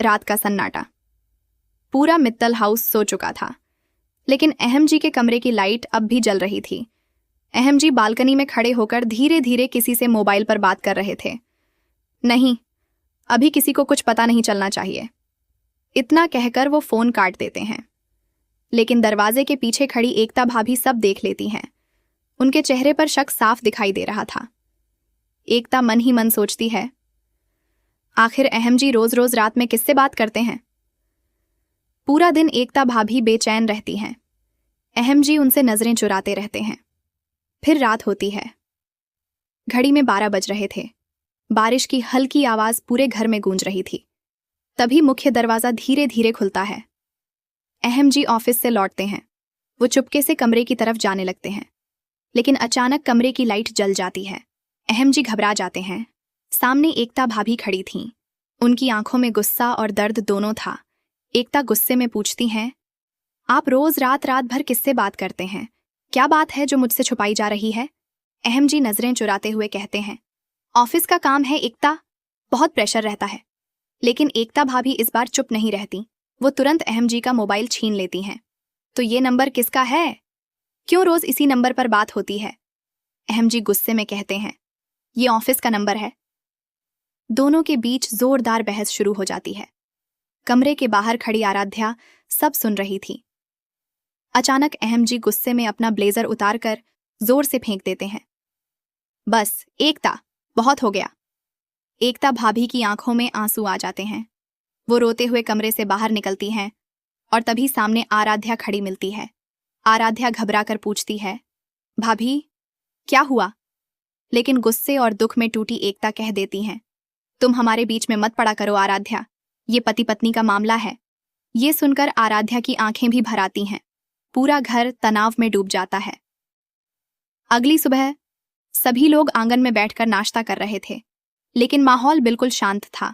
रात का सन्नाटा। पूरा मित्तल हाउस सो चुका था, लेकिन अहम जी के कमरे की लाइट अब भी जल रही थी। अहम जी बालकनी में खड़े होकर धीरे धीरे किसी से मोबाइल पर बात कर रहे थे। नहीं, अभी किसी को कुछ पता नहीं चलना चाहिए, इतना कहकर वो फोन काट देते हैं। लेकिन दरवाजे के पीछे खड़ी एकता भाभी सब देख लेती हैं। उनके चेहरे पर शक साफ दिखाई दे रहा था। एकता मन ही मन सोचती है, आखिर अहम जी रोज रोज रात में किससे बात करते हैं। पूरा दिन एकता भाभी बेचैन रहती हैं। अहम जी उनसे नजरें चुराते रहते हैं। फिर रात होती है। घड़ी में 12 बज रहे थे। बारिश की हल्की आवाज पूरे घर में गूंज रही थी। तभी मुख्य दरवाजा धीरे धीरे खुलता है। अहम जी ऑफिस से लौटते हैं। वो चुपके से कमरे की तरफ जाने लगते हैं, लेकिन अचानक कमरे की लाइट जल जाती है। अहम जी घबरा जाते हैं। सामने एकता भाभी खड़ी थीं। उनकी आंखों में गुस्सा और दर्द दोनों था। एकता गुस्से में पूछती हैं, आप रोज रात रात भर किससे बात करते हैं? क्या बात है जो मुझसे छुपाई जा रही है? अहम जी नजरें चुराते हुए कहते हैं, ऑफिस का काम है एकता, बहुत प्रेशर रहता है। लेकिन एकता भाभी इस बार चुप नहीं रहती। वो तुरंत अहम जी का मोबाइल छीन लेती हैं। तो ये नंबर किसका है? क्यों रोज इसी नंबर पर बात होती है? अहम जी गुस्से में कहते हैं, ये ऑफिस का नंबर है। दोनों के बीच जोरदार बहस शुरू हो जाती है। कमरे के बाहर खड़ी आराध्या सब सुन रही थी। अचानक अहम जी गुस्से में अपना ब्लेजर उतारकर जोर से फेंक देते हैं। बस एकता, बहुत हो गया। एकता भाभी की आंखों में आंसू आ जाते हैं। वो रोते हुए कमरे से बाहर निकलती हैं और तभी सामने आराध्या खड़ी मिलती है। आराध्या घबरा कर पूछती है, भाभी क्या हुआ? लेकिन गुस्से और दुख में टूटी एकता कह देती हैं, तुम हमारे बीच में मत पड़ा करो आराध्या, ये पति पत्नी का मामला है। ये सुनकर आराध्या की आंखें भी भर आती हैं। पूरा घर तनाव में डूब जाता है। अगली सुबह सभी लोग आंगन में बैठकर नाश्ता कर रहे थे, लेकिन माहौल बिल्कुल शांत था।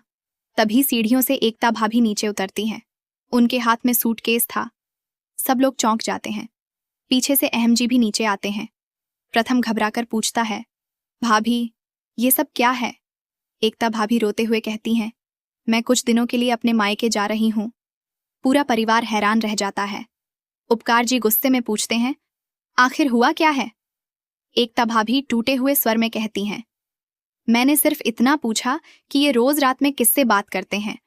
तभी सीढ़ियों से एकता भाभी नीचे उतरती हैं। उनके हाथ में सूटकेस था। सब लोग चौंक जाते हैं। पीछे से अहम जी भी नीचे आते हैं। प्रथम घबराकर पूछता है, भाभी ये सब क्या है? एकता भाभी रोते हुए कहती हैं, मैं कुछ दिनों के लिए अपने मायके जा रही हूं। पूरा परिवार हैरान रह जाता है। उपकार जी गुस्से में पूछते हैं, आखिर हुआ क्या है? एकता भाभी टूटे हुए स्वर में कहती हैं, मैंने सिर्फ इतना पूछा कि ये रोज रात में किससे बात करते हैं,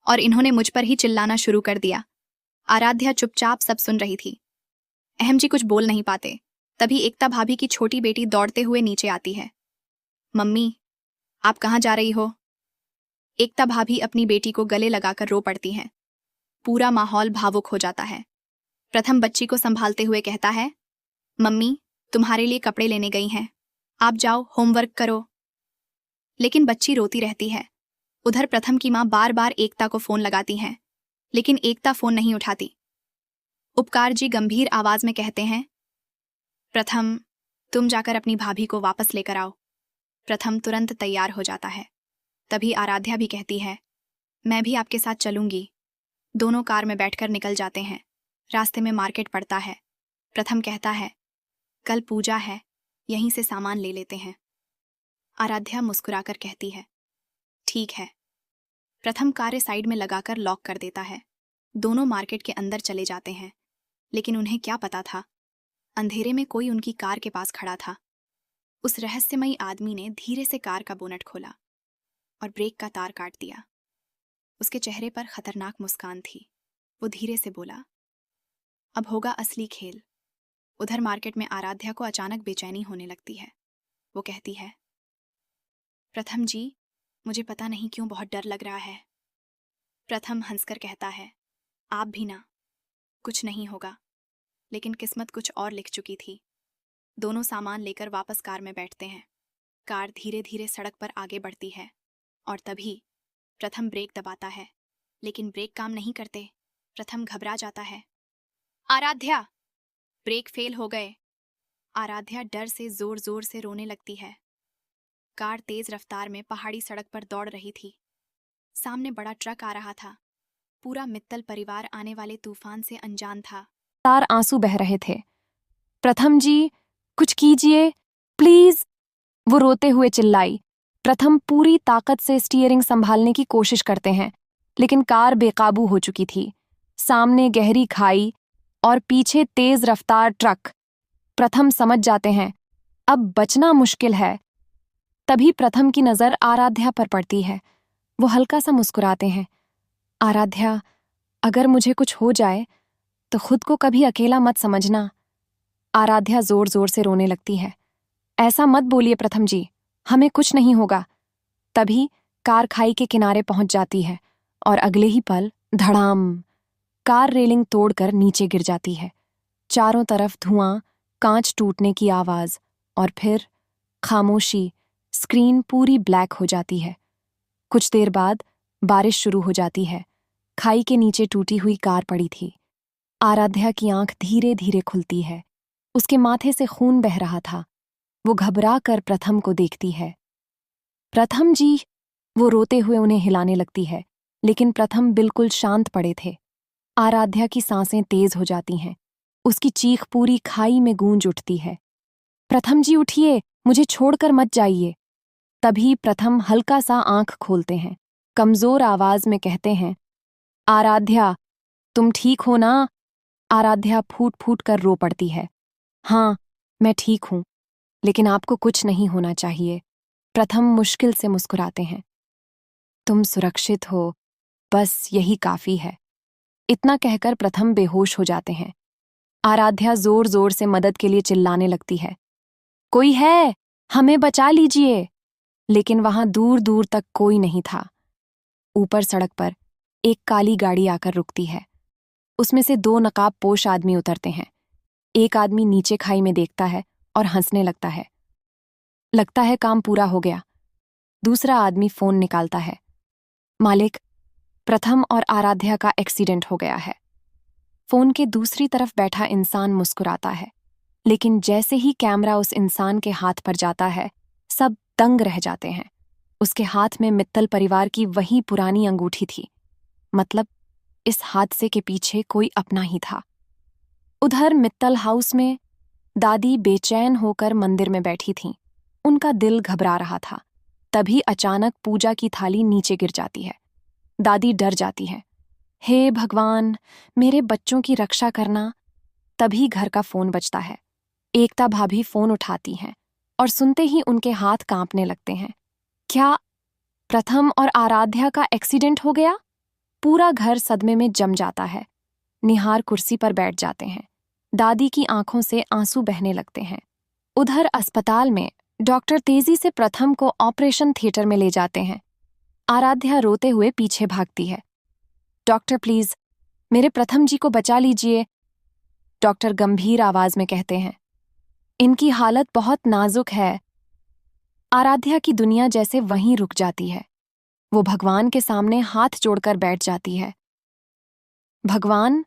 और इन्होंने मुझ पर ही चिल्लाना शुरू कर दिया। आराध्या चुपचाप सब सुन रही थी। अहम जी कुछ बोल नहीं पाते। तभी एकता भाभी की छोटी बेटी दौड़ते हुए नीचे आती है। मम्मी, आप कहाँ जा रही हो? एकता भाभी अपनी बेटी को गले लगाकर रो पड़ती हैं। पूरा माहौल भावुक हो जाता है। प्रथम बच्ची को संभालते हुए कहता है, मम्मी तुम्हारे लिए कपड़े लेने गई हैं, आप जाओ होमवर्क करो। लेकिन बच्ची रोती रहती है। उधर प्रथम की मां बार बार एकता को फोन लगाती हैं, लेकिन एकता फोन नहीं उठाती। उपकार जी गंभीर आवाज में कहते हैं, प्रथम तुम जाकर अपनी भाभी को वापस लेकर आओ। प्रथम तुरंत तैयार हो जाता है। तभी आराध्या भी कहती है, मैं भी आपके साथ चलूंगी। दोनों कार में बैठकर निकल जाते हैं। रास्ते में मार्केट पड़ता है। प्रथम कहता है, कल पूजा है, यहीं से सामान ले लेते हैं। आराध्या मुस्कुराकर कहती है, ठीक है। प्रथम कार साइड में लगाकर लॉक कर देता है। दोनों मार्केट के अंदर चले जाते हैं, लेकिन उन्हें क्या पता था, अंधेरे में कोई उनकी कार के पास खड़ा था। उस रहस्यमयी आदमी ने धीरे से कार का बोनट खोला और ब्रेक का तार काट दिया। उसके चेहरे पर खतरनाक मुस्कान थी। वो धीरे से बोला, अब होगा असली खेल। उधर मार्केट में आराध्या को अचानक बेचैनी होने लगती है। वो कहती है, प्रथम जी मुझे पता नहीं क्यों बहुत डर लग रहा है। प्रथम हंसकर कहता है, आप भी ना, कुछ नहीं होगा। लेकिन किस्मत कुछ और लिख चुकी थी। दोनों सामान लेकर वापस कार में बैठते हैं। कार धीरे धीरे सड़क पर आगे बढ़ती है और तभी प्रथम ब्रेक दबाता है, लेकिन ब्रेक काम नहीं करते। प्रथम घबरा जाता है। आराध्या, ब्रेक फेल हो गए। आराध्या डर से जोर जोर से रोने लगती है। कार तेज रफ्तार में पहाड़ी सड़क पर दौड़ रही थी। सामने बड़ा ट्रक आ रहा था। पूरा मित्तल परिवार आने वाले तूफान से अनजान था। तार आंसू बह रहे थे। प्रथम जी कुछ कीजिए प्लीज, वो रोते हुए चिल्लाई। प्रथम पूरी ताकत से स्टीयरिंग संभालने की कोशिश करते हैं, लेकिन कार बेकाबू हो चुकी थी। सामने गहरी खाई और पीछे तेज रफ्तार ट्रक। प्रथम समझ जाते हैं अब बचना मुश्किल है। तभी प्रथम की नजर आराध्या पर पड़ती है। वो हल्का सा मुस्कुराते हैं। आराध्या, अगर मुझे कुछ हो जाए तो खुद को कभी अकेला मत समझना। आराध्या जोर जोर से रोने लगती है। ऐसा मत बोलिए प्रथम जी, हमें कुछ नहीं होगा। तभी कार खाई के किनारे पहुंच जाती है और अगले ही पल धड़ाम, कार रेलिंग तोड़कर नीचे गिर जाती है। चारों तरफ धुआं, कांच टूटने की आवाज और फिर खामोशी। स्क्रीन पूरी ब्लैक हो जाती है। कुछ देर बाद बारिश शुरू हो जाती है। खाई के नीचे टूटी हुई कार पड़ी थी। आराध्या की आंख धीरे धीरे खुलती है। उसके माथे से खून बह रहा था। वो घबरा कर प्रथम को देखती है। प्रथम जी, वो रोते हुए उन्हें हिलाने लगती है, लेकिन प्रथम बिल्कुल शांत पड़े थे। आराध्या की सांसें तेज हो जाती हैं। उसकी चीख पूरी खाई में गूंज उठती है। प्रथम जी उठिए, मुझे छोड़कर मत जाइए। तभी प्रथम हल्का सा आंख खोलते हैं। कमजोर आवाज में कहते हैं, आराध्या, तुम ठीक हो ना? आराध्या फूट फूट कर रो पड़ती है। हाँ, मैं ठीक हूं, लेकिन आपको कुछ नहीं होना चाहिए। प्रथम मुश्किल से मुस्कुराते हैं। तुम सुरक्षित हो, बस यही काफी है। इतना कहकर प्रथम बेहोश हो जाते हैं। आराध्या जोर जोर से मदद के लिए चिल्लाने लगती है। कोई है, हमें बचा लीजिए। लेकिन वहां दूर दूर तक कोई नहीं था। ऊपर सड़क पर एक काली गाड़ी आकर रुकती है। उसमें से 2 नकाबपोश आदमी उतरते हैं। एक आदमी नीचे खाई में देखता है और हंसने लगता है। लगता है काम पूरा हो गया। दूसरा आदमी फोन निकालता है। मालिक, प्रथम और आराध्या का एक्सीडेंट हो गया है। फोन के दूसरी तरफ बैठा इंसान मुस्कुराता है, लेकिन जैसे ही कैमरा उस इंसान के हाथ पर जाता है, सब दंग रह जाते हैं। उसके हाथ में मित्तल परिवार की वही पुरानी अंगूठी थी। मतलब इस हादसे के पीछे कोई अपना ही था। उधर मित्तल हाउस में दादी बेचैन होकर मंदिर में बैठी थीं। उनका दिल घबरा रहा था। तभी अचानक पूजा की थाली नीचे गिर जाती है। दादी डर जाती है। हे भगवान, मेरे बच्चों की रक्षा करना। तभी घर का फोन बजता है। एकता भाभी फोन उठाती हैं और सुनते ही उनके हाथ कांपने लगते हैं। क्या प्रथम और आराध्या का एक्सीडेंट हो गया? पूरा घर सदमे में जम जाता है। निहार कुर्सी पर बैठ जाते हैं। दादी की आंखों से आंसू बहने लगते हैं। उधर अस्पताल में डॉक्टर तेजी से प्रथम को ऑपरेशन थिएटर में ले जाते हैं। आराध्या रोते हुए पीछे भागती है। डॉक्टर प्लीज, मेरे प्रथम जी को बचा लीजिए। डॉक्टर गंभीर आवाज में कहते हैं, इनकी हालत बहुत नाजुक है। आराध्या की दुनिया जैसे वहीं रुक जाती है। वो भगवान के सामने हाथ जोड़कर बैठ जाती है। भगवान,